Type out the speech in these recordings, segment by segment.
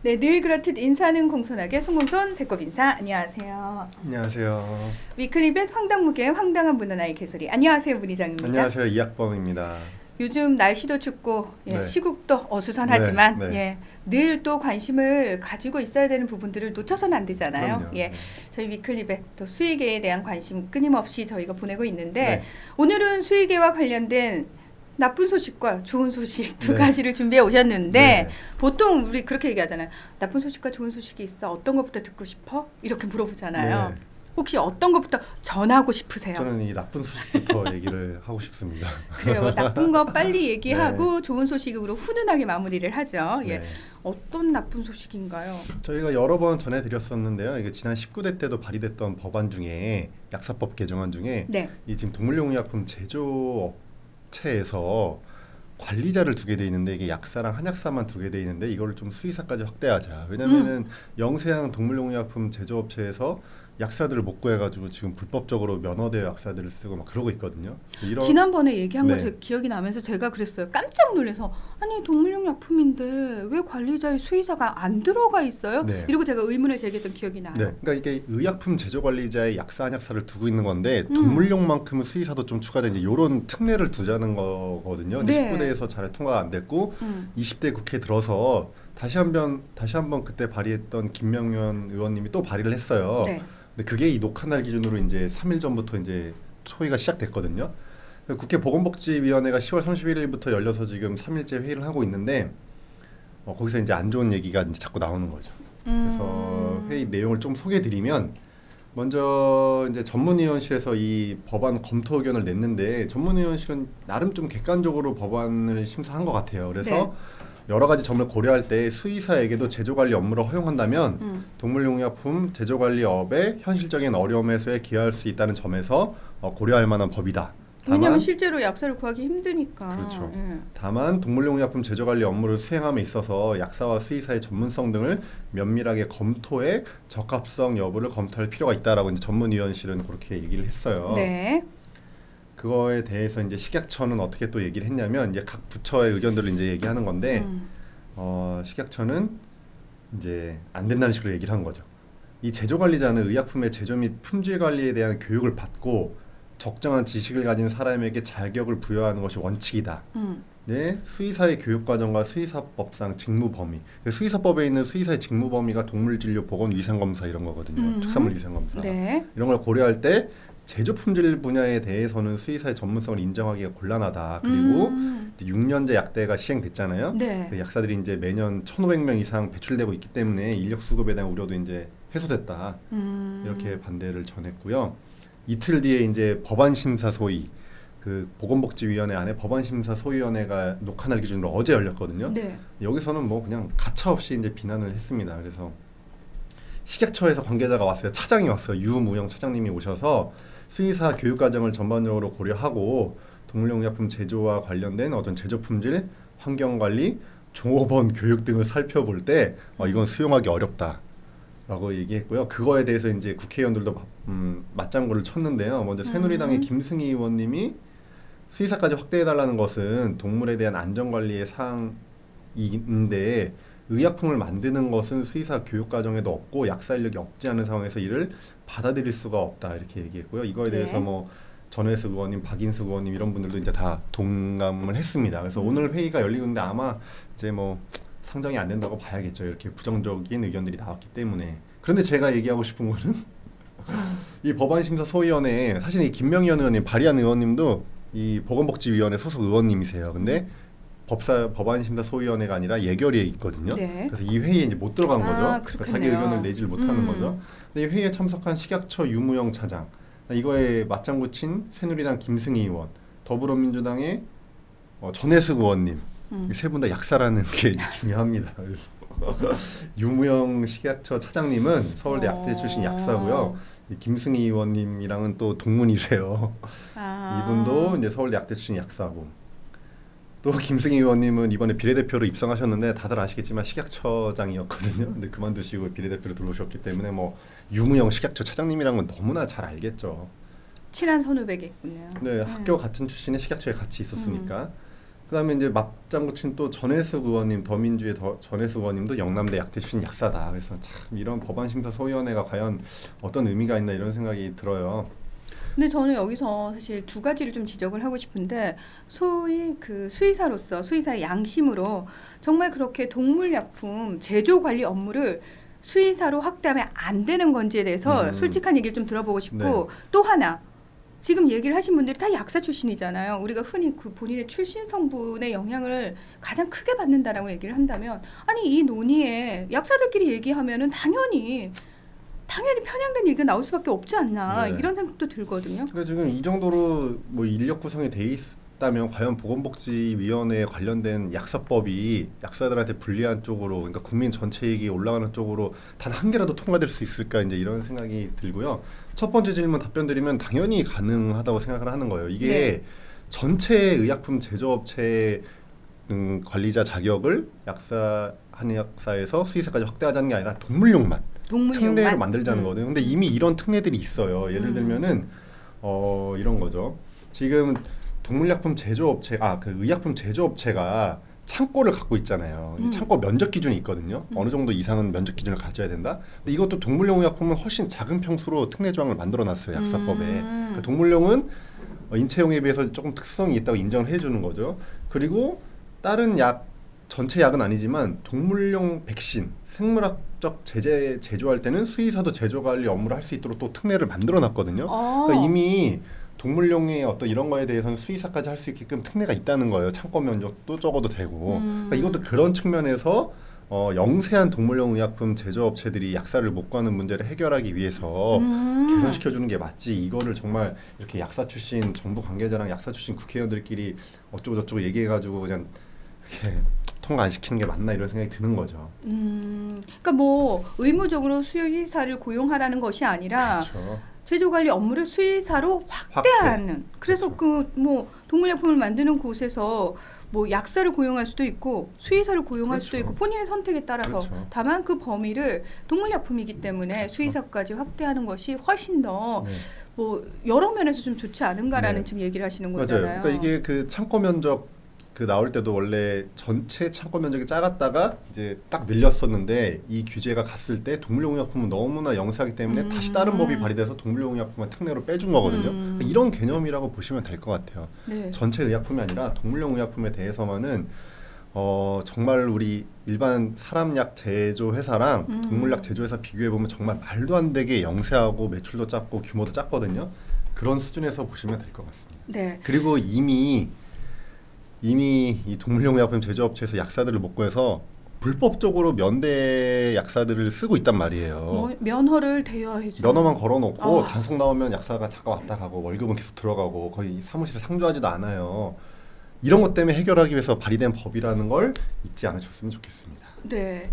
네, 늘 그렇듯 인사는 공손하게 송공손 배꼽 인사. 안녕하세요. 안녕하세요. 위클리벳 황당무계 황당한 문화나의 개소리. 안녕하세요, 문희정입니다. 안녕하세요. 이학범입니다. 요즘 날씨도 춥고 네. 시국도 어수선하지만 네, 네. 늘 또 관심을 가지고 있어야 되는 부분들을 놓쳐서는 안 되잖아요. 그럼요. 예, 저희 위클리벳 또 수의계에 대한 관심 끊임없이 저희가 보내고 있는데 네. 오늘은 수의계와 관련된 나쁜 소식과 좋은 소식 두 네. 가지를 준비해 오셨는데 네. 보통 우리 그렇게 얘기하잖아요. 나쁜 소식과 좋은 소식이 있어. 어떤 것부터 듣고 싶어? 이렇게 물어보잖아요. 네. 혹시 어떤 것부터 전하고 싶으세요? 저는 이 나쁜 소식부터 얘기를 하고 싶습니다. 그래요. 나쁜 거 빨리 얘기하고 좋은 소식으로 훈훈하게 마무리를 하죠. 예. 네. 어떤 나쁜 소식인가요? 저희가 여러 번 전해드렸었는데요. 이게 지난 19대 때도 발의됐던 법안 중에 약사법 개정안 중에 네. 이 지금 동물용의약품 제조업체에서 관리자를 두게 돼 있는데 이게 약사랑 한약사만 두게 돼 있는데 이거를 좀 수의사까지 확대하자. 왜냐면은 영세한 동물용의약품 제조업체에서 약사들을 못 구해가지고 지금 불법적으로 면허대 약사들을 쓰고 막 그러고 있거든요. 이런 지난번에 얘기한 거 네. 제 기억이 나면서 제가 그랬어요. 깜짝 놀라서 아니 동물용 약품인데 왜 관리자의 수의사가 안 들어가 있어요? 네. 이러고 제가 의문을 제기했던 기억이 나요. 네, 그러니까 이게 의약품 제조관리자의 약사 한약사를 두고 있는 건데 동물용만큼은 수의사도 좀 추가된 이제 이런 특례를 두자는 거거든요. 근데 네. 19대에서 잘 통과가 안 됐고 20대 국회에 들어서 다시 한번 그때 발의했던 김명현 의원님이 또 발의를 했어요. 네. 근데 그게 이 녹화날 기준으로 이제 3일 전부터 이제 소위가 시작됐거든요. 국회 보건복지위원회가 10월 31일부터 열려서 지금 3일째 회의를 하고 있는데 거기서 이제 안 좋은 얘기가 이제 자꾸 나오는 거죠. 그래서 회의 내용을 좀 소개해드리면 먼저 이제 전문위원실에서 이 법안 검토 의견을 냈는데 전문위원실은 나름 좀 객관적으로 법안을 심사한 것 같아요. 그래서 네. 여러 가지 점을 고려할 때 수의사에게도 제조관리 업무를 허용한다면 동물용의약품 제조관리업의 현실적인 어려움 해소에 기여할 수 있다는 점에서 고려할 만한 법이다. 왜냐하면 실제로 약사를 구하기 힘드니까. 그렇죠. 예. 다만 동물용의약품 제조관리 업무를 수행함에 있어서 약사와 수의사의 전문성 등을 면밀하게 검토해 적합성 여부를 검토할 필요가 있다라고 이제 전문위원실은 그렇게 얘기를 했어요. 네. 그거에 대해서 이제 식약처는 어떻게 또 얘기를 했냐면 이제 각 부처의 의견들을 이제 얘기하는 건데 식약처는 이제 안 된다는 식으로 얘기를 한 거죠. 이 제조관리자는 의약품의 제조 및 품질 관리에 대한 교육을 받고 적정한 지식을 가진 사람에게 자격을 부여하는 것이 원칙이다. 네, 수의사의 교육과정과 수의사법상 직무 범위. 수의사법에 있는 수의사의 직무 범위가 동물진료 보건위생검사 이런 거거든요. 축산물위생검사. 네. 이런 걸 고려할 때 제조 품질 분야에 대해서는 수의사의 전문성을 인정하기가 곤란하다. 그리고 6년제 약대가 시행됐잖아요. 네. 그 약사들이 이제 매년 1,500명 이상 배출되고 있기 때문에 인력 수급에 대한 우려도 이제 해소됐다. 이렇게 반대를 전했고요. 이틀 뒤에 이제 법안 심사 소위 그 보건복지위원회 안에 법안 심사 소위원회가 녹화날 기준으로 어제 열렸거든요. 네. 여기서는 뭐 그냥 가차 없이 이제 비난을 했습니다. 그래서 식약처에서 관계자가 왔어요. 차장이 왔어요. 유무영 차장님이 오셔서 수의사 교육 과정을 전반적으로 고려하고 동물용의약품 제조와 관련된 어떤 제조 품질, 환경 관리, 종업원 교육 등을 살펴볼 때 이건 수용하기 어렵다라고 얘기했고요. 그거에 대해서 이제 국회의원들도 맞장구를 쳤는데요. 먼저 새누리당의 김승희 의원님이 수의사까지 확대해달라는 것은 동물에 대한 안전관리의 사항인데 의약품을 만드는 것은 수의사 교육 과정에도 없고 약사 인력이 없지 않은 상황에서 이를 받아들일 수가 없다 이렇게 얘기했고요. 이거에 대해서 네. 뭐 전혜숙 의원님, 박인숙 의원님 이런 분들도 이제 다 동감을 했습니다. 그래서 오늘 회의가 열리는데 아마 이제 뭐 상정이 안 된다고 봐야겠죠. 이렇게 부정적인 의견들이 나왔기 때문에. 그런데 제가 얘기하고 싶은 거는 이 법안심사소위원회에 사실 이 김명현 의원님, 발의한 의원님도 이 보건복지위원회 소속 의원님이세요. 근데 법안심사소위원회가 아니라 예결위에 있거든요. 네. 그래서 이 회의에 이제 못 들어간 거죠. 그러니까 자기 그렇군요. 의견을 내지를 못하는 거죠. 근데 이 회의에 참석한 식약처 유무영 차장, 이거에 맞장구 친 새누리당 김승희 의원, 더불어민주당의 전혜숙 의원님, 세 분 다 약사라는 게 이제 중요합니다. 그래서 유무영 식약처 차장님은 서울대 약대 출신 약사고요. 이 김승희 의원님이랑은 또 동문이세요. 이분도 이제 서울대 약대 출신 약사고. 또 김승희 의원님은 이번에 비례대표로 입성하셨는데 다들 아시겠지만 식약처장이었거든요. 근데 그만두시고 비례대표로 들어오셨기 때문에 뭐 유무영 식약처 차장님이랑은 너무나 잘 알겠죠. 친한 선후배겠군요. 네, 학교 같은 출신의 식약처에 같이 있었으니까. 그다음에 이제 맞장구 친 또 전혜숙 의원님, 더민주의 전혜숙 의원님도 영남대 약대 출신 약사다. 그래서 참 이런 법안 심사 소위원회가 과연 어떤 의미가 있나 이런 생각이 들어요. 근데 저는 여기서 사실 두 가지를 좀 지적을 하고 싶은데, 소위 그 수의사로서 수의사의 양심으로 정말 그렇게 동물약품 제조 관리 업무를 수의사로 확대하면 안 되는 건지에 대해서 솔직한 얘기를 좀 들어보고 싶고, 네. 또 하나 지금 얘기를 하신 분들이 다 약사 출신이잖아요. 우리가 흔히 그 본인의 출신 성분의 영향을 가장 크게 받는다라고 얘기를 한다면, 아니 이 논의에 약사들끼리 얘기하면은 당연히 편향된 얘기가 나올 수밖에 없지 않나, 네. 이런 생각도 들거든요. 그러니까 지금 이 정도로 뭐 인력 구성이 돼 있다면 과연 보건복지위원회에 관련된 약사법이 약사들한테 불리한 쪽으로, 그러니까 국민 전체 얘기 올라가는 쪽으로 단 한 개라도 통과될 수 있을까, 이제 이런 생각이 들고요. 첫 번째 질문 답변 드리면 당연히 가능하다고 생각을 하는 거예요. 이게 네. 전체 의약품 제조업체 관리자 자격을 한의학사에서 수의사까지 확대하자는 게 아니라 동물용만 특례를 만들자는 거거든요. 근데 이미 이런 특례들이 있어요. 예를 들면은 이런 거죠. 지금 동물약품 제조업체, 그 의약품 제조업체가 창고를 갖고 있잖아요. 이 창고 면적 기준이 있거든요. 어느 정도 이상은 면적 기준을 가져야 된다. 근데 이것도 동물용 의약품은 훨씬 작은 평수로 특례 조항을 만들어놨어요. 약사법에. 그러니까 동물용은 인체용에 비해서 조금 특성이 있다고 인정을 해주는 거죠. 그리고 다른 약, 전체 약은 아니지만 동물용 백신, 생물학적 제조할 때는 수의사도 제조 관리 업무를 할 수 있도록 또 특례를 만들어놨거든요. 그러니까 이미 동물용의 어떤 이런 거에 대해서는 수의사까지 할 수 있게끔 특례가 있다는 거예요. 창고 면적도 적어도 되고. 그러니까 이것도 그런 측면에서 영세한 동물용 의약품 제조업체들이 약사를 못 구하는 문제를 해결하기 위해서 개선시켜주는 게 맞지. 이거를 정말 이렇게 약사 출신 정부 관계자랑 약사 출신 국회의원들끼리 어쩌고 저쩌고 얘기해가지고 그냥 이렇게 통과 안 시키는 게 맞나, 이런 생각이 드는 거죠. 그러니까 뭐 의무적으로 수의사를 고용하라는 것이 아니라 그렇죠. 제조관리 업무를 수의사로 확대하는. 확대. 그래서 그렇죠. 그 뭐 동물약품을 만드는 곳에서 뭐 약사를 고용할 수도 있고 수의사를 고용할 수도 그렇죠. 있고 본인의 선택에 따라서. 그렇죠. 다만 그 범위를 동물약품이기 때문에 그렇죠. 수의사까지 확대하는 것이 훨씬 더 네. 뭐 여러 면에서 좀 좋지 않은가라는 네. 지금 얘기를 하시는 맞아요. 거잖아요. 그러니까 이게 그 창고 면적 나올 때도 원래 전체 창고 면적이 작았다가 이제 딱 늘렸었는데, 이 규제가 갔을 때 동물용 의약품은 너무나 영세하기 때문에 다시 다른 법이 발의돼서 동물용 의약품은 특례로 빼준 거거든요. 그러니까 이런 개념이라고 보시면 될 것 같아요. 네. 전체 의약품이 아니라 동물용 의약품에 대해서만은 정말 우리 일반 사람약 제조 회사랑 동물약 제조 회사 비교해 보면 정말 말도 안 되게 영세하고 매출도 작고 규모도 작거든요. 그런 수준에서 보시면 될 것 같습니다. 네. 그리고 이미 이 동물용 의약품 제조업체에서 약사들을 못 구해서 불법적으로 면대 약사들을 쓰고 있단 말이에요. 뭐 면허를 대여해 주는. 면허만 걸어놓고 단속 나오면 약사가 잠깐 왔다 가고 월급은 계속 들어가고 거의 사무실에 상주하지도 않아요. 이런 것 때문에 해결하기 위해서 발의된 법이라는 걸 잊지 않으셨으면 좋겠습니다. 네.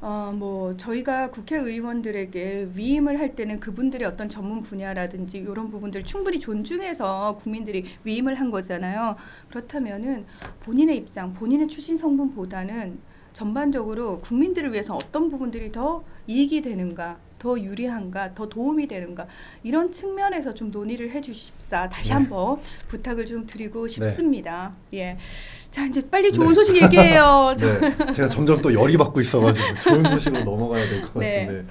뭐 저희가 국회의원들에게 위임을 할 때는 그분들의 어떤 전문 분야라든지 이런 부분들 충분히 존중해서 국민들이 위임을 한 거잖아요. 그렇다면은 본인의 입장, 본인의 출신 성분보다는 전반적으로 국민들을 위해서 어떤 부분들이 더 이익이 되는가, 더 유리한가, 더 도움이 되는가, 이런 측면에서 좀 논의를 해주십사 다시 한번 부탁을 좀 드리고 싶습니다. 예. 자, 이제 빨리 좋은 소식 얘기해요. 네, 제가 점점 또 열이 받고 있어가지고 좋은 소식으로 넘어가야 될 것 네. 같은데,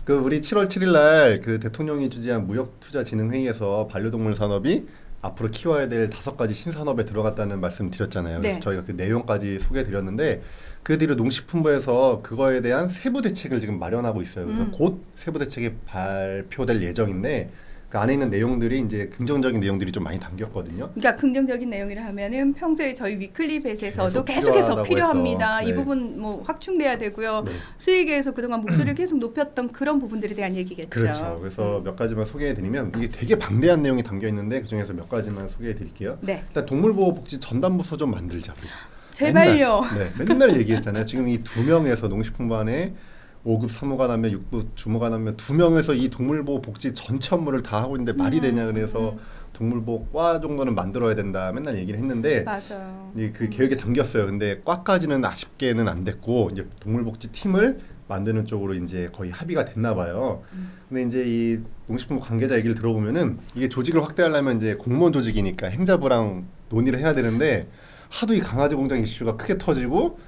그 우리 7월 7일날 그 대통령이 주재한 무역투자진흥회의에서 반려동물 산업이 앞으로 키워야 될 5가지 신산업에 들어갔다는 말씀 드렸잖아요. 그래서 네. 저희가 그 내용까지 소개해드렸는데, 그 뒤로 농식품부에서 그거에 대한 세부 대책을 지금 마련하고 있어요. 그래서 곧 세부 대책이 발표될 예정인데, 그 안에 있는 내용들이 이제 긍정적인 내용들이 좀 많이 담겼거든요. 그러니까 긍정적인 내용이라 하면은 평소에 저희 위클리 벳에서도 계속 계속해서 필요하다고 필요합니다. 했던, 이 네. 부분 뭐 확충돼야 되고요. 네. 수익에서 그동안 목소리를 계속 높였던 그런 부분들에 대한 얘기겠죠. 그렇죠. 그래서 몇 가지만 소개해드리면, 이게 되게 방대한 내용이 담겨 있는데 그 중에서 몇 가지만 소개해드릴게요. 네. 일단 동물보호복지 전담부서 좀 만들자. 제발요. 맨날 얘기했잖아요. 지금 이 2명에서 농식품부 안에 5급 사무관 하면 6급 주무관 하면 2명에서 이 동물보호복지 전체 업무를 다 하고 있는데 말이 되냐. 그래서 동물보호과 정도는 만들어야 된다 맨날 얘기를 했는데, 맞아요. 그 계획에 담겼어요. 근데 과까지는 아쉽게는 안 됐고, 이제 동물복지 팀을 만드는 쪽으로 이제 거의 합의가 됐나 봐요. 근데 이제 이 농식품부 관계자 얘기를 들어보면은, 이게 조직을 확대하려면 이제 공무원 조직이니까 행자부랑 논의를 해야 되는데, 하도 이 강아지 공장 이슈가 크게 터지고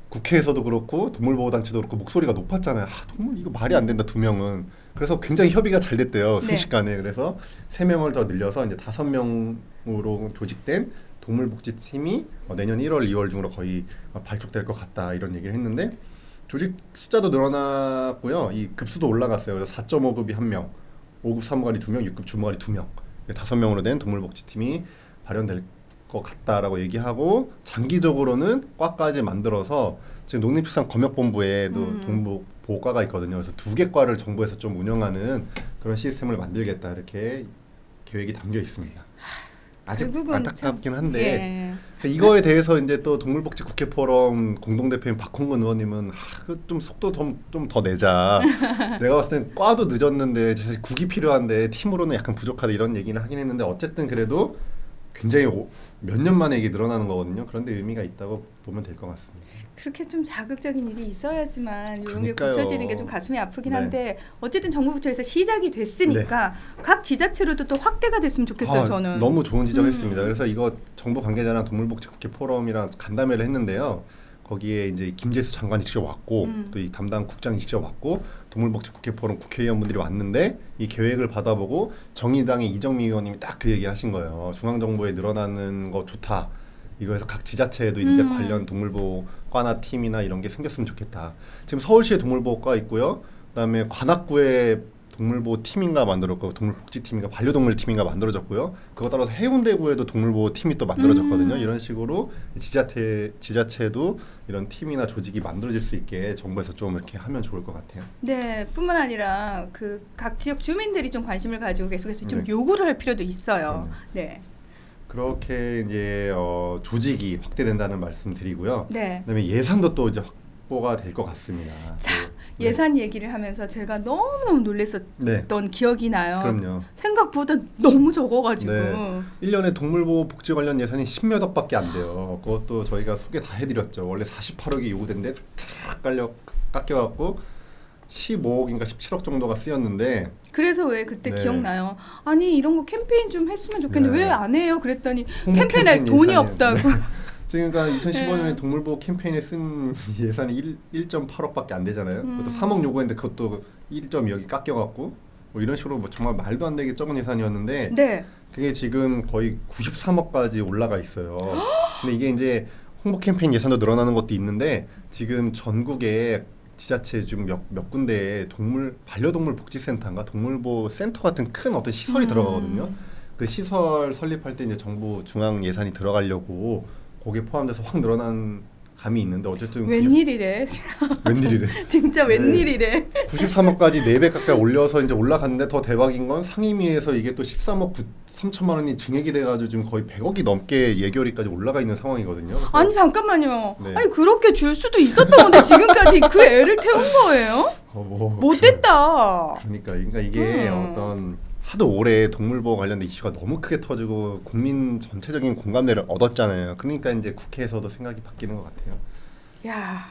국회에서도 그렇고 동물보호단체도 그렇고 목소리가 높았잖아요. 동물 이거 말이 안 된다 2명은. 그래서 굉장히 협의가 잘 됐대요. 네. 순식간에. 그래서 3명을 더 늘려서 이제 5명으로 조직된 동물복지팀이 내년 1월, 2월 중으로 거의 발족될 것 같다 이런 얘기를 했는데 조직 숫자도 늘어났고요. 이 급수도 올라갔어요. 그래서 4.5급이 1명, 5급 사무관이 2명, 6급 주무관이 2명, 5명으로 된 동물복지팀이 발현될 것 같다라고 얘기하고 장기적으로는 과까지 만들어서 지금 농림축산검역본부에도 동물보호과가 있거든요. 그래서 2개 과를 정부에서 좀 운영하는 그런 시스템을 만들겠다 이렇게 계획이 담겨 있습니다. 아직 결국은 안타깝긴 참, 한데 예. 이거에 대해서 이제 또 동물복지 국회 포럼 공동대표인 박홍근 의원님은 좀 속도 좀 더 내자. 내가 봤을 땐 과도 늦었는데 사실 국이 필요한데 팀으로는 약간 부족하다 이런 얘기를 하긴 했는데 어쨌든 그래도 굉장히 몇 년 만에 이게 늘어나는 거거든요. 그런데 의미가 있다고 보면 될 것 같습니다. 그렇게 좀 자극적인 일이 있어야지만 이런 게 그러니까요. 고쳐지는 게 좀 가슴이 아프긴 네. 한데 어쨌든 정부 부처에서 시작이 됐으니까 각 지자체로도 또 확대가 됐으면 좋겠어요. 저는 너무 좋은 지적했습니다. 그래서 이거 정부 관계자랑 동물복지국회 포럼이랑 간담회를 했는데요. 거기에 이제 김재수 장관이 직접 왔고 또 이 담당 국장이 직접 왔고 동물복지국회 포럼 국회의원분들이 왔는데 이 계획을 받아보고 정의당의 이정미 의원님이 딱 그 얘기하신 거예요. 중앙정부에 늘어나는 거 좋다. 이거에서 각 지자체에도 이제 관련 동물보호과나 팀이나 이런 게 생겼으면 좋겠다. 지금 서울시에 동물보호과 있고요. 그다음에 관악구에 동물보호 팀인가 만들었고 동물복지팀인가 반려동물 팀인가 만들어졌고요. 그거 따라서 해운대구에도 동물보호 팀이 또 만들어졌거든요. 이런 식으로 지자체도 이런 팀이나 조직이 만들어질 수 있게 정부에서 좀 이렇게 하면 좋을 것 같아요. 네, 뿐만 아니라 그 각 지역 주민들이 좀 관심을 가지고 계속해서 좀 네. 요구를 할 필요도 있어요. 네. 그렇게 이제 조직이 확대된다는 말씀드리고요. 네. 그다음에 예산도 또 이제 확보가 될 것 같습니다. 자, 네. 예산 얘기를 하면서 제가 너무너무 놀랐었던 네. 기억이 나요. 그럼요. 생각보다 너무 적어가지고. 네. 1년에 동물보호 복지 관련 예산이 10몇 억밖에 안 돼요. 그것도 저희가 소개 다 해드렸죠. 원래 48억이 요구된데 탁 깎여갖고 15억인가 17억 정도가 쓰였는데 그래서 왜 그때 네. 기억나요? 아니 이런 거 캠페인 좀 했으면 좋겠는데 네. 왜 안 해요? 그랬더니 홍보 캠페인할 캠페인 돈이 예산이- 없다고. 지금 그러니까 2015년에 네. 동물보호 캠페인에 쓴 예산이 1.8억밖에 안 되잖아요. 그것도 3억 요구했는데 그것도 1.2억이 깎여갖고 뭐 이런 식으로 뭐 정말 말도 안 되게 적은 예산이었는데 네. 그게 지금 거의 93억까지 올라가 있어요. 근데 이게 이제 홍보 캠페인 예산도 늘어나는 것도 있는데 지금 전국에 지자체 중 몇 군데에 반려동물 복지센터인가 동물보호 센터 같은 큰 어떤 시설이 들어가거든요. 그 시설 설립할 때 이제 정부 중앙 예산이 들어가려고 거기에 포함돼서 확 늘어난 감이 있는데 어쨌든 웬일이래? 웬일이래. 진짜 웬일이래? 93억까지 4배 가까이 올려서 이제 올라갔는데 더 대박인 건 상임위에서 이게 또 13억 3천만 원이 증액이 돼가지고 지금 거의 100억이 넘게 예결위까지 올라가 있는 상황이거든요. 그래서 아니 잠깐만요. 네. 아니 그렇게 줄 수도 있었던 건데 지금까지 그 애를 태운 거예요? 못됐다. 그러니까 이게 어떤 하도 오래 동물보호 관련된 이슈가 너무 크게 터지고 국민 전체적인 공감대를 얻었잖아요. 그러니까 이제 국회에서도 생각이 바뀌는 것 같아요. 야.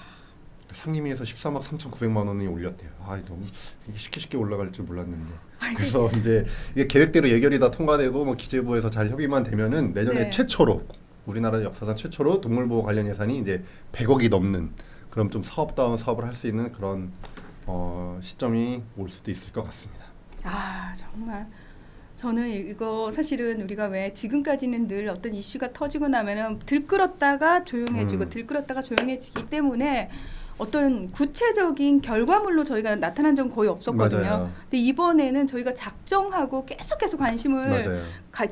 상임위에서 13억 3,900만 원이 올렸대요. 너무 이게 쉽게 올라갈 줄 몰랐는데. 그래서 이제 이게 계획대로 예결이 다 통과되고 뭐 기재부에서 잘 협의만 되면은 내년에 네. 최초로 우리나라 역사상 최초로 동물보호 관련 예산이 이제 100억이 넘는 그럼 좀 사업다운 사업을 할 수 있는 그런 시점이 올 수도 있을 것 같습니다. 정말 저는 이거 사실은 우리가 왜 지금까지는 늘 어떤 이슈가 터지고 나면은 들끓었다가 조용해지고 들끓었다가 조용해지기 때문에 어떤 구체적인 결과물로 저희가 나타난 적은 거의 없었거든요. 맞아요. 근데 이번에는 저희가 작정하고 계속해서 관심을 맞아요.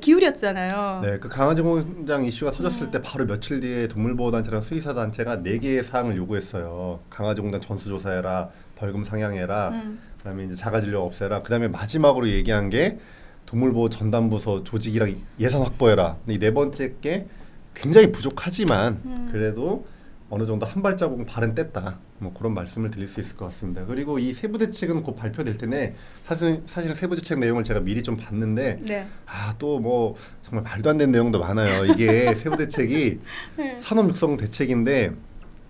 기울였잖아요. 네, 그 강아지 공장 이슈가 터졌을 때 바로 며칠 뒤에 동물보호단체랑 수의사단체가 4개의 사항을 요구했어요. 강아지 공장 전수조사해라, 벌금 상향해라, 그다음에 이제 자가진료 없애라. 그다음에 마지막으로 얘기한 게 동물보호 전담부서 조직이랑 예산 확보해라. 이 네 번째 게 굉장히 부족하지만 그래도 어느 정도 한 발자국 발은 뗐다. 뭐 그런 말씀을 드릴 수 있을 것 같습니다. 그리고 이 세부 대책은 곧 발표될 텐데 사실은 세부 대책 내용을 제가 미리 좀 봤는데 네. 또 뭐 정말 말도 안 되는 내용도 많아요. 이게 세부 대책이 네. 산업 육성 대책인데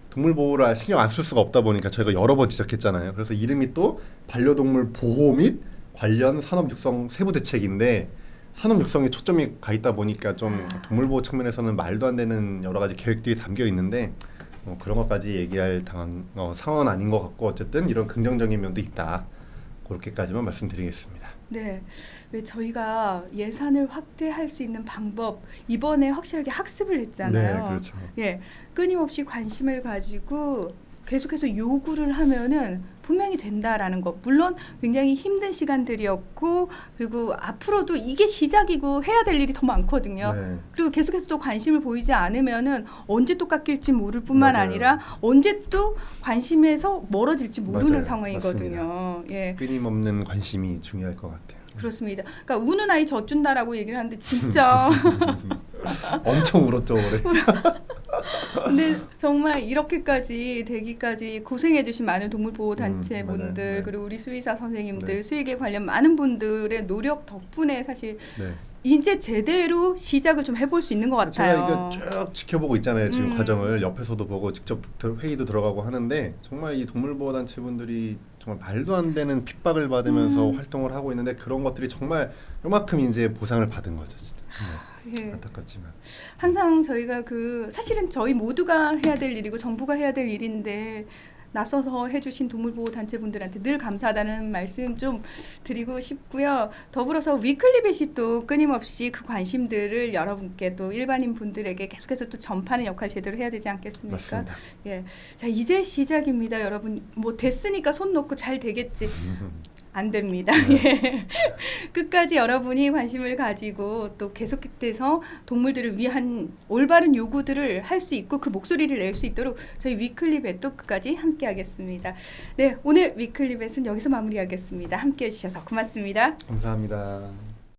동물 보호를 신경 안 쓸 수가 없다 보니까 저희가 여러 번 지적했잖아요. 그래서 이름이 또 반려동물 보호 및 관련 산업 육성 세부 대책인데 산업 육성에 초점이 가 있다 보니까 좀 아. 동물 보호 측면에서는 말도 안 되는 여러 가지 계획들이 담겨 있는데 그런 것까지 얘기할 상황은 아닌 것 같고 어쨌든 이런 긍정적인 면도 있다. 그렇게까지만 말씀드리겠습니다. 네, 왜 저희가 예산을 확대할 수 있는 방법 이번에 확실하게 학습을 했잖아요. 네, 그렇죠. 예, 끊임없이 관심을 가지고 계속해서 요구를 하면은 분명히 된다라는 것. 물론 굉장히 힘든 시간들이었고 그리고 앞으로도 이게 시작이고 해야 될 일이 더 많거든요. 네. 그리고 계속해서 또 관심을 보이지 않으면은 언제 또 깎일지 모를 뿐만 맞아요. 아니라 언제 또 관심에서 멀어질지 모르는 맞아요. 상황이거든요. 예. 끊임없는 관심이 중요할 것 같아요. 그렇습니다. 그러니까 우는 아이 젖준다라고 얘기를 하는데 진짜 엄청 울었죠 올해. 근데 정말 이렇게까지 되기까지 고생해주신 많은 동물보호단체분들 맞아요. 네. 그리고 우리 수의사 선생님들 네. 수의계 관련 많은 분들의 노력 덕분에 사실 네. 이제 제대로 시작을 좀 해볼 수 있는 것 같아요. 제가 이거 쭉 지켜보고 있잖아요. 지금 음. 과정을 옆에서도 보고 직접 회의도 들어가고 하는데 정말 이 동물보호단체분들이 정말 말도 안 되는 핍박을 받으면서 활동을 하고 있는데 그런 것들이 정말 요만큼 이제 보상을 받은 거죠. 진짜. 예. 안타깝지만. 항상 저희가 사실은 저희 모두가 해야 될 일이고 정부가 해야 될 일인데 나서서 해주신 동물보호단체분들한테 늘 감사하다는 말씀 좀 드리고 싶고요. 더불어서 위클리벳이 또 끊임없이 그 관심들을 여러분께 또 일반인 분들에게 계속해서 또 전파하는 역할 제대로 해야 되지 않겠습니까? 맞습니다. 예, 자 이제 시작입니다, 여러분. 뭐 됐으니까 손 놓고 잘 되겠지. 안 됩니다. 예. 끝까지 여러분이 관심을 가지고 또 계속해서 동물들을 위한 올바른 요구들을 할 수 있고 그 목소리를 낼 수 있도록 저희 위클리벳도 끝까지 함께하겠습니다. 네, 오늘 위클리벳은 여기서 마무리하겠습니다. 함께해 주셔서 고맙습니다. 감사합니다.